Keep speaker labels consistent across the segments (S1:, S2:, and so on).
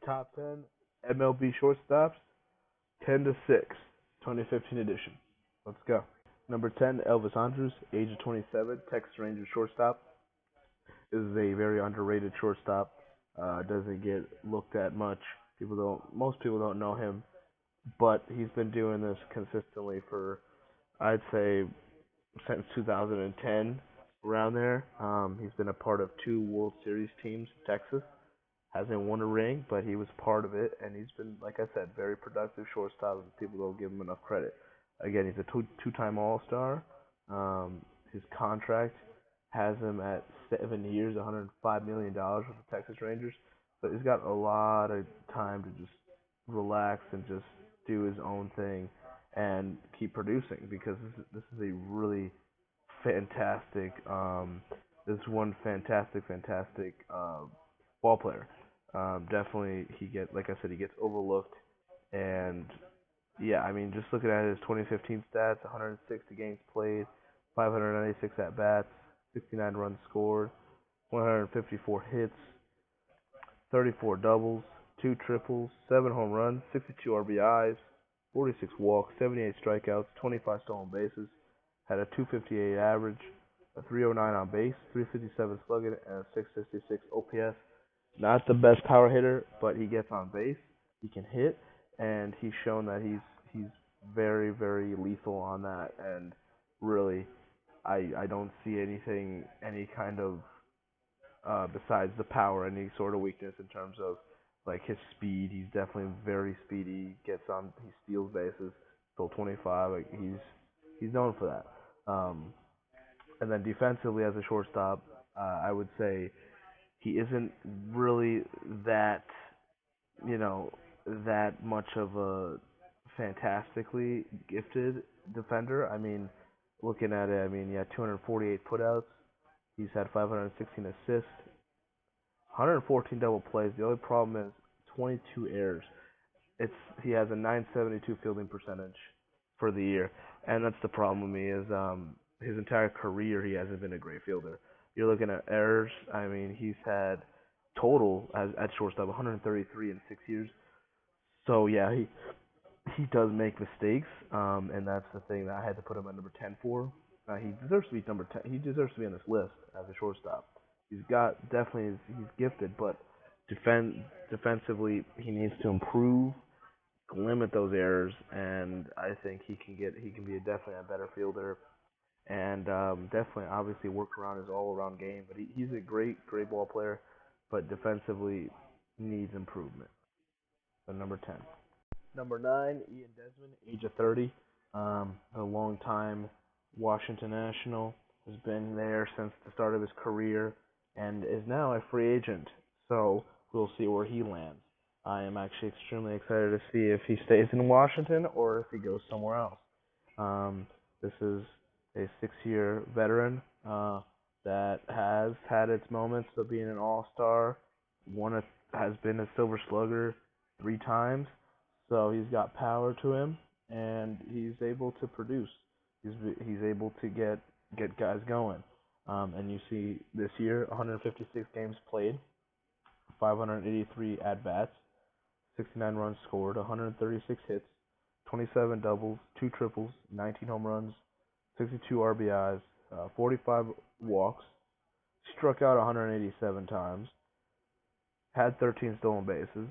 S1: top 10 MLB Shortstops, 10 to 6, 2015 edition. Let's go. Number 10, Elvis Andrus, age of 27, Texas Rangers shortstop. This is a very underrated shortstop. Doesn't get looked at much. Most people don't know him, but he's been doing this consistently for, I'd say, since 2010, around there. He's been a part of two World Series teams in Texas. Hasn't won a ring, but he was part of it, and he's been, like I said, very productive shortstop. And people don't give him enough credit. Again, he's a two-time All-Star. His contract has him at 7 years, $105 million with the Texas Rangers. So he's got a lot of time to just relax and just do his own thing and keep producing because this is a really fantastic this one fantastic ball player. Definitely like I said, he gets overlooked, and yeah, I mean, just looking at his 2015 stats: 160 games played, 596 at bats, 69 runs scored, 154 hits, 34 doubles, 2 triples, 7 home runs, 62 RBIs, 46 walks, 78 strikeouts, 25 stolen bases, had a 258 average, a 309 on base, 357 slugging, and a 666 OPS. Not the best power hitter, but he gets on base. He can hit, and he's shown that he's very lethal on that. And really, I don't see any kind of besides the power, any sort of weakness in terms of like his speed. He's definitely very speedy. He steals bases. Still 25. Like he's known for that. And then defensively as a shortstop, I would say he isn't really that you know that much of a fantastically gifted defender. I mean, looking at it, I mean, he had 248 putouts. He's had 516 assists, 114 double plays. The only problem is 22 errors. He has a 972 fielding percentage for the year, and that's the problem with me is his entire career he hasn't been a great fielder. You're looking at errors. I mean, he's had total at shortstop 133 in 6 years. So yeah, he does make mistakes, and that's the thing that I had to put him at number 10 for. He deserves to be number 10. He deserves to be on this list as a shortstop. He's gifted, but defensively he needs to improve, limit those errors, and I think he can be definitely a better fielder, and definitely obviously work around his all around game. But he's a great ball player, but defensively needs improvement. So number 10. Number 9, Ian Desmond, age of 30, a long time Washington National, has been there since the start of his career, and is now a free agent. So we'll see where he lands. I am actually extremely excited to see if he stays in Washington or if he goes somewhere else. This is a 6-year veteran that has had its moments of being an all-star. Has been a Silver Slugger 3 times, so he's got power to him, and he's able to produce. He's able to get guys going. And you see this year, 156 games played, 583 at bats, 69 runs scored, 136 hits, 27 doubles, 2 triples, 19 home runs, 62 RBIs, 45 walks, struck out 187 times, had 13 stolen bases,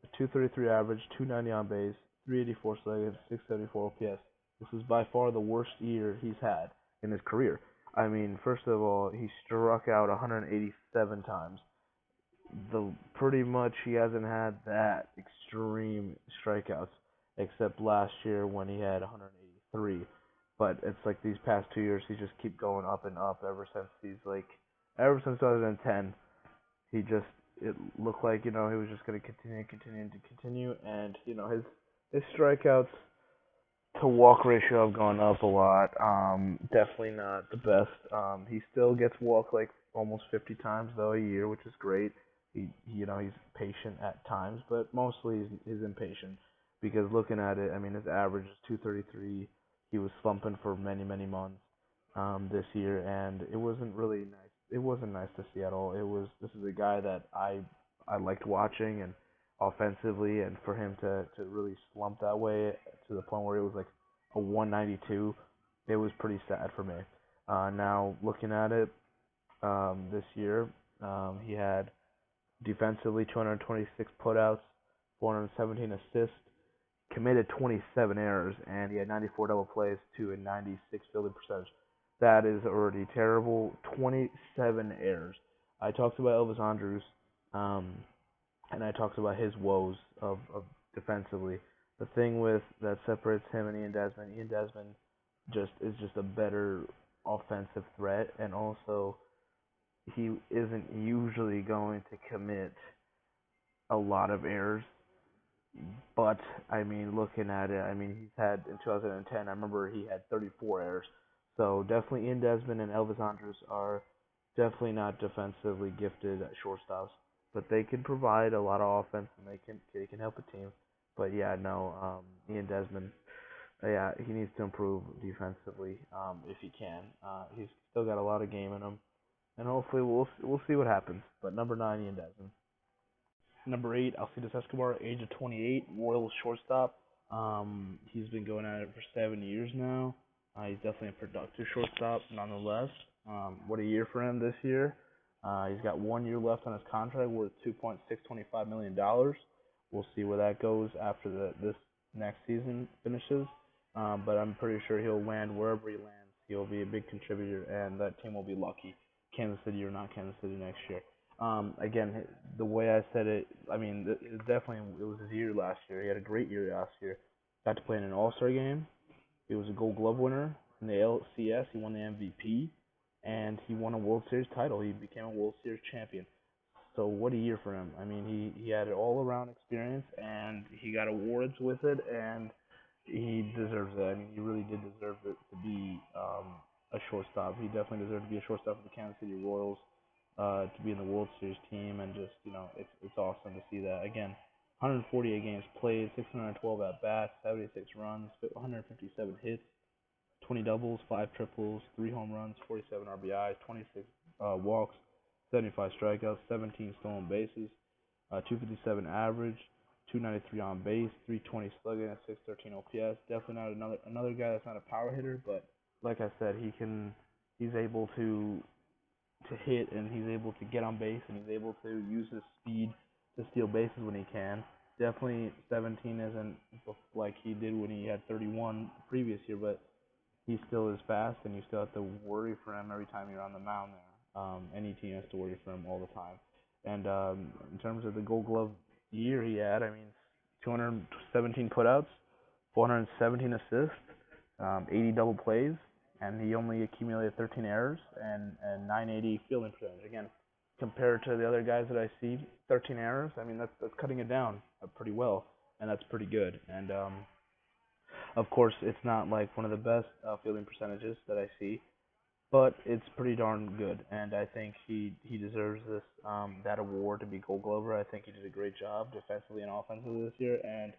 S1: a 233 average, 290 on base, 384 slugging, 674 OPS. This is by far the worst year he's had in his career. I mean, first of all, he struck out 187 times. Pretty much he hasn't had that extreme strikeouts except last year when he had 183. But it's like these past 2 years he just keep going up and up ever since 2010. He just it looked like he was just going to continue, and his strikeouts to walk ratio have gone up a lot. Definitely not the best. He still gets walked like almost 50 times though a year, which is great. He's patient at times, but mostly he's impatient because looking at it, I mean his average is 233. He was slumping for many months this year, and it wasn't really nice. It wasn't nice to see at all. This is a guy that I liked watching, and offensively, and for him to really slump that way to the point where it was like a 192, it was pretty sad for me. Now looking at it, this year, he had defensively 226 putouts, 417 assists, committed 27 errors, and he had 94 double plays to a 96 fielding percentage. That is already terrible. 27 errors. I talked about Elvis Andrus, um, and I talked about his woes of defensively. The thing with that separates him and Ian Desmond just a better offensive threat, and also he isn't usually going to commit a lot of errors. But I mean, looking at it, I mean he's had in 2010. I remember he had 34 errors. So definitely Ian Desmond and Elvis Andrus are definitely not defensively gifted at shortstops, but they can provide a lot of offense and they can help a team. But yeah, no, Ian Desmond, yeah, he needs to improve defensively if he can. He's still got a lot of game in him, and hopefully we'll see what happens. But number 9, Ian Desmond. Number 8, Alcides Escobar, age of 28, Royals shortstop. He's been going at it for 7 years now. He's definitely a productive shortstop, nonetheless. What a year for him this year. He's got 1 year left on his contract worth $2.625 million. We'll see where that goes after this next season finishes. But I'm pretty sure he'll land wherever he lands. He'll be a big contributor, and that team will be lucky, Kansas City or not Kansas City next year. Again, the way I said it, I mean, it was his year last year. He had a great year last year. Got to play in an All-Star game. He was a Gold Glove winner in the LCS. He won the MVP, and he won a World Series title. He became a World Series champion. So what a year for him. I mean, he had an all-around experience, and he got awards with it, and he deserves it. I mean, he really did deserve it to be a shortstop. He definitely deserved to be a shortstop for the Kansas City Royals, to be in the World Series team, and just it's awesome to see that again. 148 games played, 612 at bats, 76 runs, 157 hits, 20 doubles, 5 triples, 3 home runs, 47 RBIs, 26 walks, 75 strikeouts, 17 stolen bases, 257 average, 293 on base, 320 slugging, and 613 OPS. Definitely not another guy that's not a power hitter, but like I said, he's able to hit, and he's able to get on base, and he's able to use his speed to steal bases when he can. Definitely 17 isn't like he did when he had 31 the previous year, but he still is fast, and you still have to worry for him every time you're on the mound there. Any team has to worry for him all the time. And in terms of the Gold Glove year he had, I mean, 217 putouts, 417 assists, 80 double plays, and he only accumulated 13 errors and 980 fielding percentage. Again, compared to the other guys that I see, 13 errors. I mean, that's cutting it down pretty well, and that's pretty good. And of course, it's not like one of the best fielding percentages that I see, but it's pretty darn good. And I think he deserves this that award to be Gold Glover. I think he did a great job defensively and offensively this year, and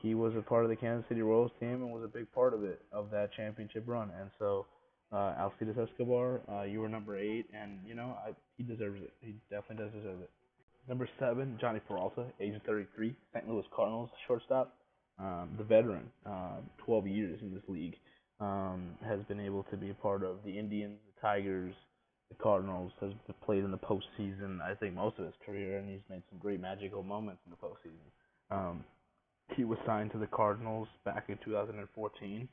S1: he was a part of the Kansas City Royals team and was a big part of that championship run. And so, Alcides Escobar, you were number 8, and he deserves it. He definitely does deserve it. Number 7, Johnny Peralta, age of 33, St. Louis Cardinals shortstop, the veteran, 12 years in this league, has been able to be a part of the Indians, the Tigers, the Cardinals, has played in the postseason, I think, most of his career, and he's made some great magical moments in the postseason. He was signed to the Cardinals back in 2014.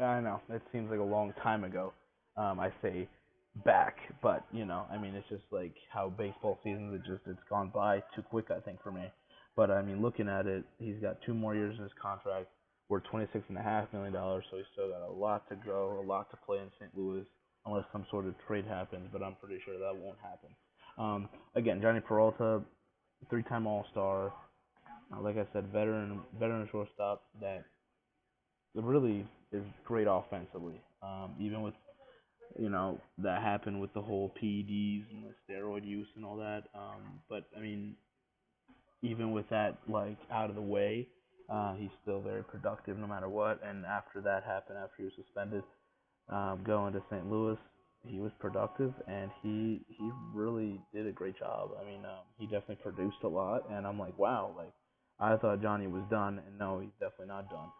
S1: I know it seems like a long time ago. I say back, but I mean, it's just like how baseball seasons. It's gone by too quick, I think, for me. But I mean, looking at it, he's got 2 more years in his contract. Worth $26.5 million, so he's still got a lot to grow, a lot to play in St. Louis, unless some sort of trade happens. But I'm pretty sure that won't happen. Again, Johnny Peralta, 3-time All-Star. Like I said, veteran shortstop that really is great offensively. Even with that happened with the whole PEDs and the steroid use and all that. But I mean, even with that out of the way, he's still very productive no matter what. And after that happened, after he was suspended, going to St. Louis, he was productive, and he really did a great job. I mean, he definitely produced a lot, and I'm like, wow, like I thought Johnny was done, and no, he's definitely not done.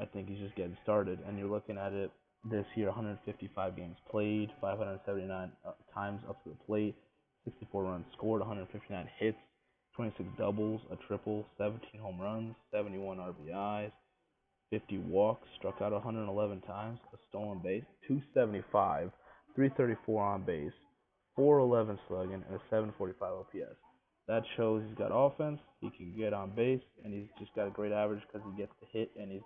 S1: I think he's just getting started, and you're looking at it this year: 155 games played, 579 times up to the plate, 64 runs scored, 159 hits, 26 doubles, a triple, 17 home runs, 71 RBIs, 50 walks, struck out 111 times, a stolen base, 275, 334 on base, 411 slugging, and a 745 OPS. That shows he's got offense, he can get on base, and he's just got a great average because he gets to hit and he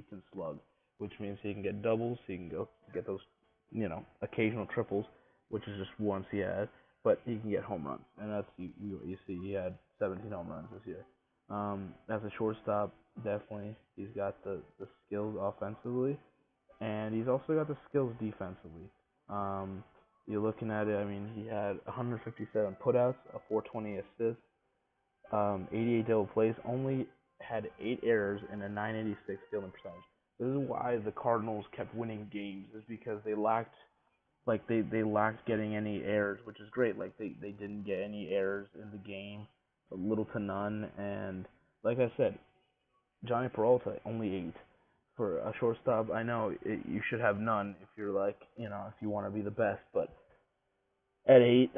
S1: can slug, which means he can get doubles, he can go get those occasional triples, which is just once he had, but he can get home runs, and that's you see he had 17 home runs this year. As a shortstop, definitely he's got the skills offensively, and he's also got the skills defensively. Um, you're looking at it. I mean, he had 157 putouts, a 420 assist, 88 double plays, only had 8 errors and a 986 fielding percentage. This is why the Cardinals kept winning games, is because they lacked getting any errors, which is great. Like they didn't get any errors in the game, little to none, and like I said, Johnny Peralta only 8 for a shortstop. I know you should have none if you're like if you want to be the best, but at 8,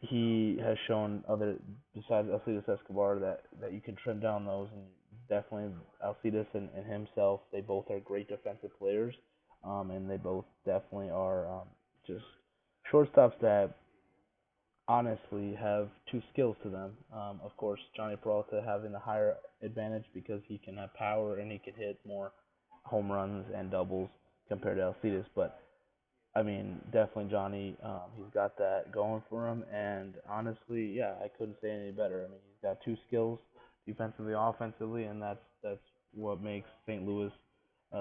S1: he has shown other besides Alcides Escobar that you can trim down those, and definitely Alcides and himself, they both are great defensive players, and they both definitely are just shortstops that honestly have two skills to them. Of course, Johnny Peralta having the higher advantage because he can have power and he can hit more home runs and doubles compared to Alcides. But I mean, definitely Johnny, he's got that going for him. And honestly, yeah, I couldn't say any better. I mean, he's got two skills, defensively, offensively, and that's what makes St. Louis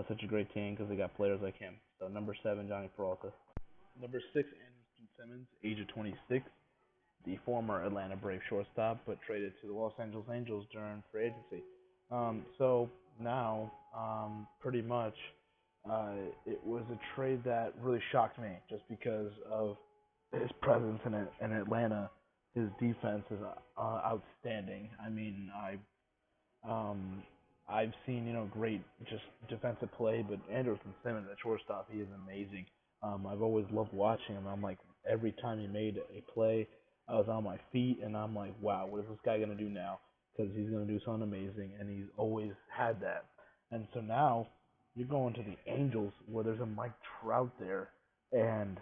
S1: such a great team because they got players like him. So number 7, Johnny Peralta. Number 6, Anderson Simmons, age of 26, the former Atlanta Braves shortstop, but traded to the Los Angeles Angels during free agency. So now, pretty much, it was a trade that really shocked me just because of his presence in Atlanta. His defense is outstanding. I mean, um, I've seen great just defensive play, but Anderson Simmons at shortstop, he is amazing. I've always loved watching him. I'm like every time he made a play, I was on my feet and I'm like, wow, what is this guy gonna do now? Because he's gonna do something amazing, and he's always had that. And so now you're going to the Angels where there's a Mike Trout there, and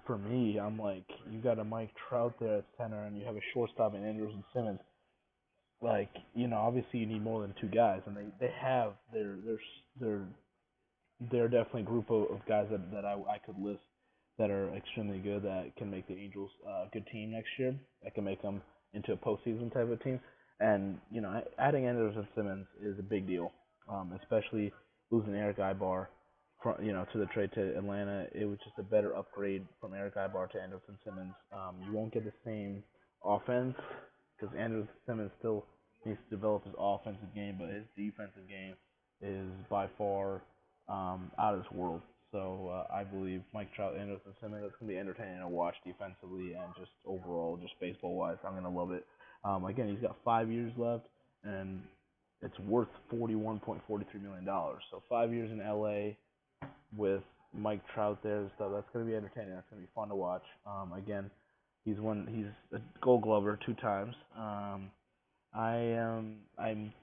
S1: for me, I'm like, you got a Mike Trout there at center, and you have a shortstop in Anderson Simmons. Like, obviously you need more than two guys, and they have their they're definitely a group of guys that I could list that are extremely good, that can make the Angels a good team next year. That can make them into a postseason type of team. And adding Anderson Simmons is a big deal, especially losing Eric Ibar to the trade to Atlanta. It was just a better upgrade from Eric Ibar to Anderson Simmons. You won't get the same offense because Anderson Simmons still needs to develop his offensive game, but his defensive game is by far out of this world. So I believe Mike Trout and Anderson Simmons, it's gonna be entertaining to watch defensively and just overall, just baseball wise. I'm gonna love it. Again, he's got 5 years left, and it's worth $41.43 million. So 5 years in LA with Mike Trout there and stuff. That's gonna be entertaining. That's gonna be fun to watch. Again, he's a Gold Glover 2 times. I'm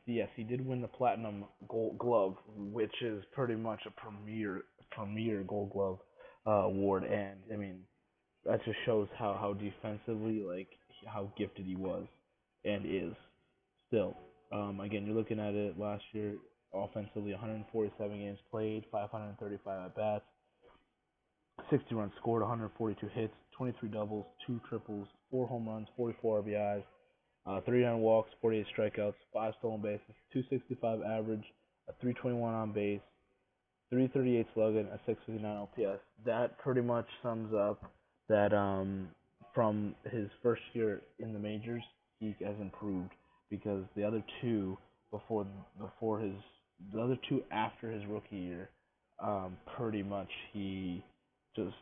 S1: yes, he did win the Platinum Gold Glove, which is pretty much a premier Gold Glove award, and I mean that just shows how defensively, like, how gifted he was and is still. Again, you're looking at it last year offensively: 147 games played, 535 at bats, 60 runs scored, 142 hits, 23 doubles, 2 triples, 4 home runs, 44 RBIs, 39 walks, 48 strikeouts, 5 stolen bases, 265 average, a 321 on base, 338 slugging, a 659 OPS. That pretty much sums up that from his first year in the majors, he has improved because before before his the other two after his rookie year, pretty much he just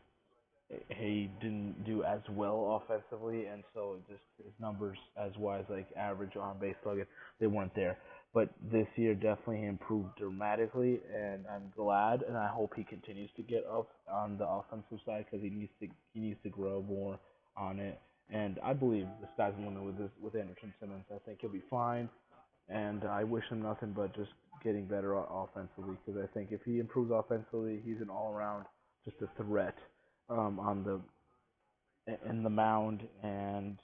S1: he didn't do as well offensively, and so just his numbers as wise like average on base slugging, they weren't there. But this year definitely improved dramatically, and I'm glad, and I hope he continues to get up on the offensive side because he needs to grow more on it. And I believe the sky's the limit with Anderson Simmons. I think he'll be fine, and I wish him nothing but just getting better offensively because I think if he improves offensively, he's an all around just a threat on the in the mound and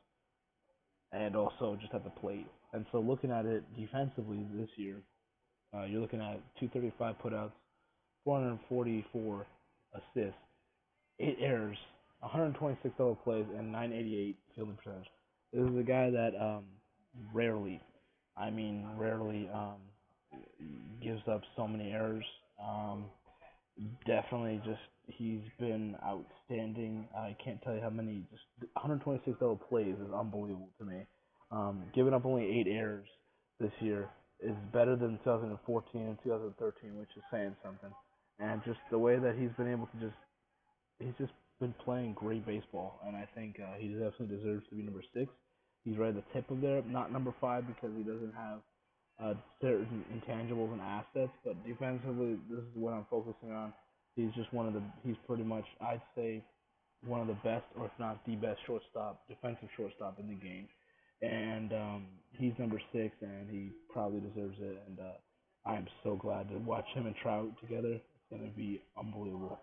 S1: also just at the plate. And so looking at it defensively this year, you're looking at 235 putouts, 444 assists, 8 errors, 126 double plays, and 988 fielding percentage. This is a guy that rarely, I mean rarely, gives up so many errors. Um, Definitely, just he's been outstanding. I can't tell you how many. Just 126 double plays is unbelievable to me. Giving up only 8 errors this year is better than 2014 and 2013, which is saying something. And just the way that he's been able to he's just been playing great baseball, and I think he definitely deserves to be number 6. He's right at the tip of there, not number 5 because he doesn't have certain intangibles and assets, but defensively, this is what I'm focusing on. He's just he's pretty much, I'd say, one of the best, or if not the best defensive shortstop in the game. And he's number 6, and he probably deserves it. And I am so glad to watch him and Trout together. It's going to be unbelievable.